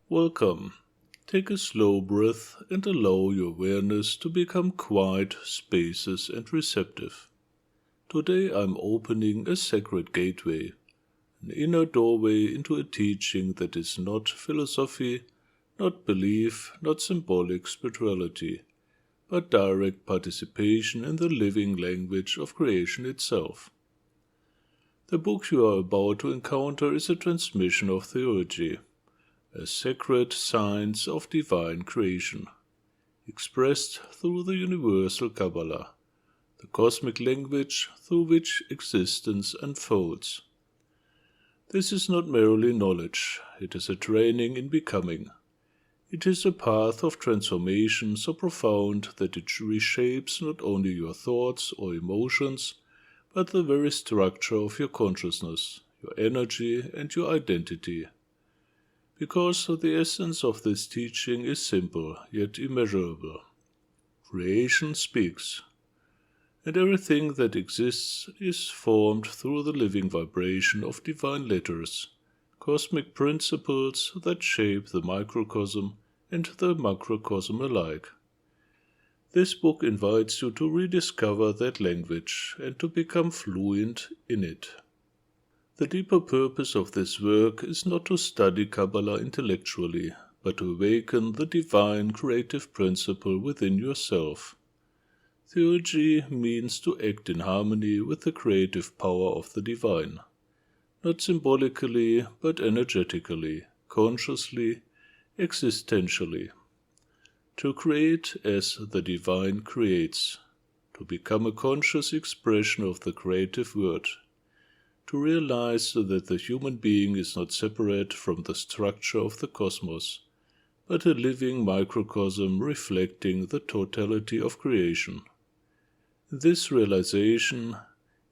Welcome. Take a slow breath and allow your awareness to become quiet, spacious, and receptive. Today I'm opening a sacred gateway, an inner doorway into a teaching that is not philosophy, not belief, not symbolic spirituality, but direct participation in the living language of creation itself. The book you are about to encounter is a transmission of theurgy, a sacred science of divine creation, expressed through the universal Quabbalah, the cosmic language through which existence unfolds. This is not merely knowledge, it is a training in becoming. It is a path of transformation so profound that it reshapes not only your thoughts or emotions, but the very structure of your consciousness, your energy, and your identity. Because the essence of this teaching is simple yet immeasurable. Creation speaks, and everything that exists is formed through the living vibration of divine letters, cosmic principles that shape the microcosm and the macrocosm alike. This book invites you to rediscover that language and to become fluent in it. The deeper purpose of this work is not to study Quabbalah intellectually, but to awaken the divine creative principle within yourself. Theurgy means to act in harmony with the creative power of the divine, not symbolically, but energetically, consciously, existentially. To create as the divine creates, to become a conscious expression of the creative word, to realize that the human being is not separate from the structure of the cosmos, but a living microcosm reflecting the totality of creation. This realization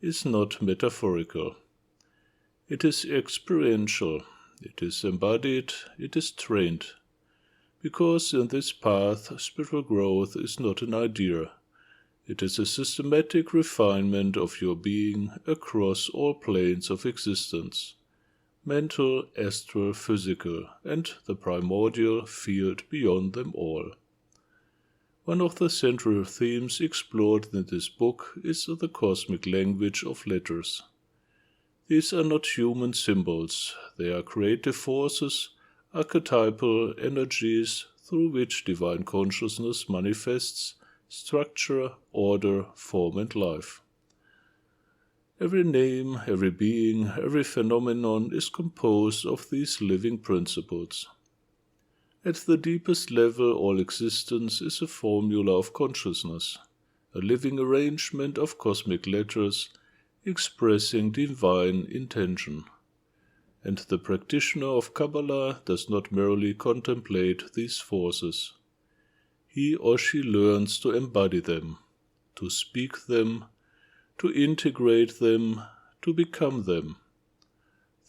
is not metaphorical. It is experiential, it is embodied, it is trained, because in this path spiritual growth is not an idea. It is a systematic refinement of your being across all planes of existence, mental, astral, physical, and the primordial field beyond them all. One of the central themes explored in this book is the cosmic language of letters. These are not human symbols, they are creative forces, archetypal energies through which divine consciousness manifests structure, order, form, and life. Every name, every being, every phenomenon is composed of these living principles. At the deepest level, all existence is a formula of consciousness, a living arrangement of cosmic letters expressing divine intention. And the practitioner of Quabbalah does not merely contemplate these forces. He or she learns to embody them, to speak them, to integrate them, to become them.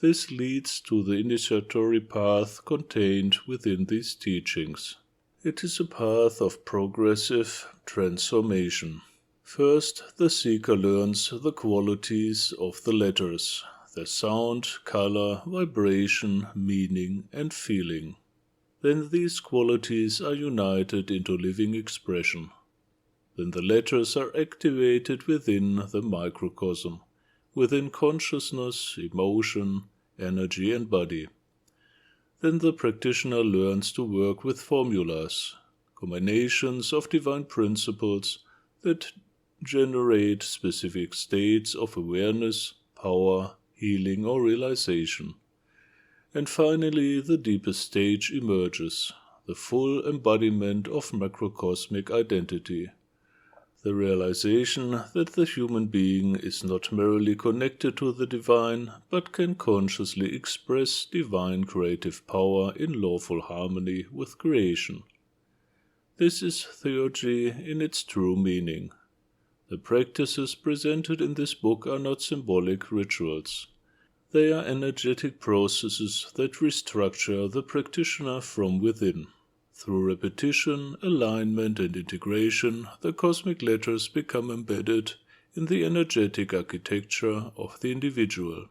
This leads to the initiatory path contained within these teachings. It is a path of progressive transformation. First, the seeker learns the qualities of the letters, their sound, color, vibration, meaning, and feeling. Then these qualities are united into living expression. Then the letters are activated within the microcosm, within consciousness, emotion, energy, and body. Then the practitioner learns to work with formulas, combinations of divine principles that generate specific states of awareness, power, healing, or realization. And finally, the deepest stage emerges, the full embodiment of macrocosmic identity, the realization that the human being is not merely connected to the divine, but can consciously express divine creative power in lawful harmony with creation. This is theurgy in its true meaning. The practices presented in this book are not symbolic rituals. They are energetic processes that restructure the practitioner from within. Through repetition, alignment, and integration, the cosmic letters become embedded in the energetic architecture of the individual.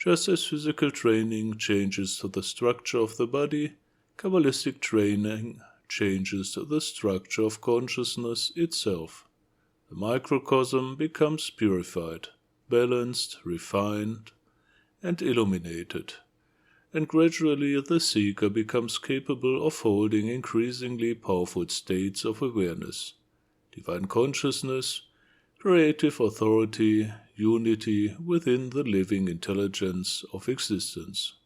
Just as physical training changes the structure of the body, Kabbalistic training changes the structure of consciousness itself. The microcosm becomes purified, balanced, refined, and illuminated, and gradually the seeker becomes capable of holding increasingly powerful states of awareness, divine consciousness, creative authority, unity within the living intelligence of existence.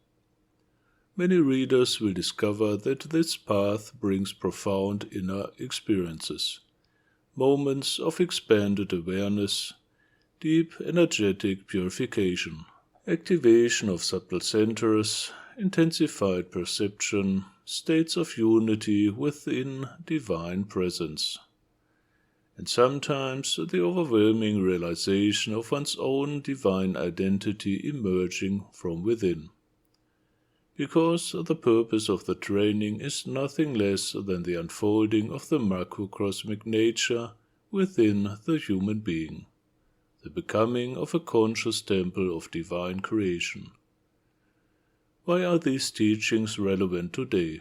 Many readers will discover that this path brings profound inner experiences, moments of expanded awareness, deep energetic purification, activation of subtle centers, intensified perception, states of unity within divine presence, and sometimes the overwhelming realization of one's own divine identity emerging from within. Because the purpose of the training is nothing less than the unfolding of the macrocosmic nature within the human being, the becoming of a conscious temple of divine creation. Why are these teachings relevant today?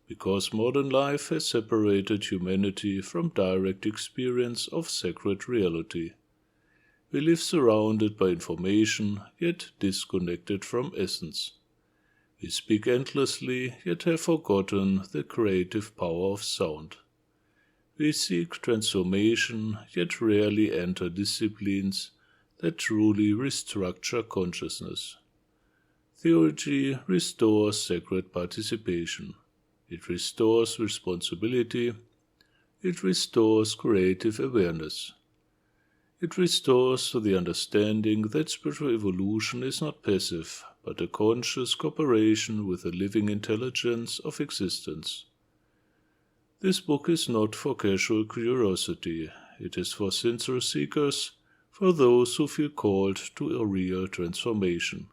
Because modern life has separated humanity from direct experience of sacred reality. We live surrounded by information, yet disconnected from essence. We speak endlessly, yet have forgotten the creative power of sound. We seek transformation, yet rarely enter disciplines that truly restructure consciousness. Theurgy restores sacred participation. It restores responsibility. It restores creative awareness. It restores the understanding that spiritual evolution is not passive, but a conscious cooperation with the living intelligence of existence. This book is not for casual curiosity. It is for sincere seekers, for those who feel called to a real transformation,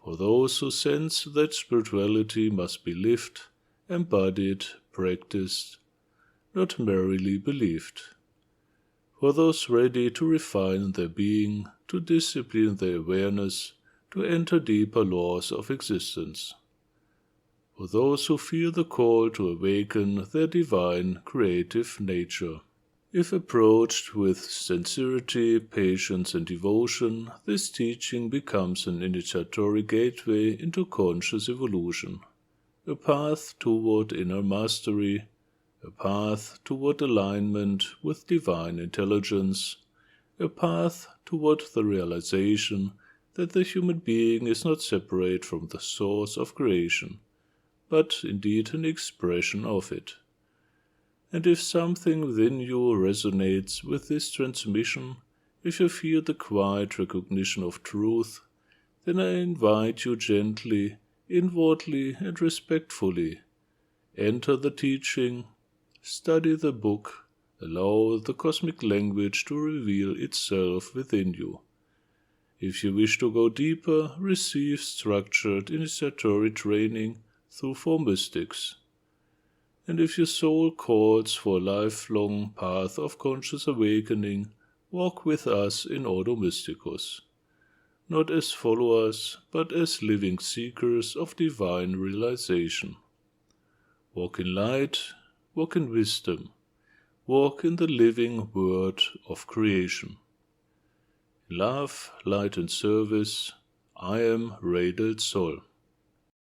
for those who sense that spirituality must be lived, embodied, practiced, not merely believed, for those ready to refine their being, to discipline their awareness, to enter deeper laws of existence, for those who feel the call to awaken their divine creative nature. If approached with sincerity, patience, and devotion, this teaching becomes an initiatory gateway into conscious evolution, a path toward inner mastery, a path toward alignment with divine intelligence, a path toward the realization that the human being is not separate from the source of creation, but indeed an expression of it. And if something within you resonates with this transmission, if you feel the quiet recognition of truth, then I invite you gently, inwardly, and respectfully, enter the teaching, study the book, allow the cosmic language to reveal itself within you. If you wish to go deeper, receive structured initiatory training through 4 mystics. And if your soul calls for a lifelong path of conscious awakening, walk with us in Ordo Mysticus, not as followers, but as living seekers of divine realization. Walk in light, walk in wisdom, walk in the living word of creation. In love, light, and service, I am Ray del Sol.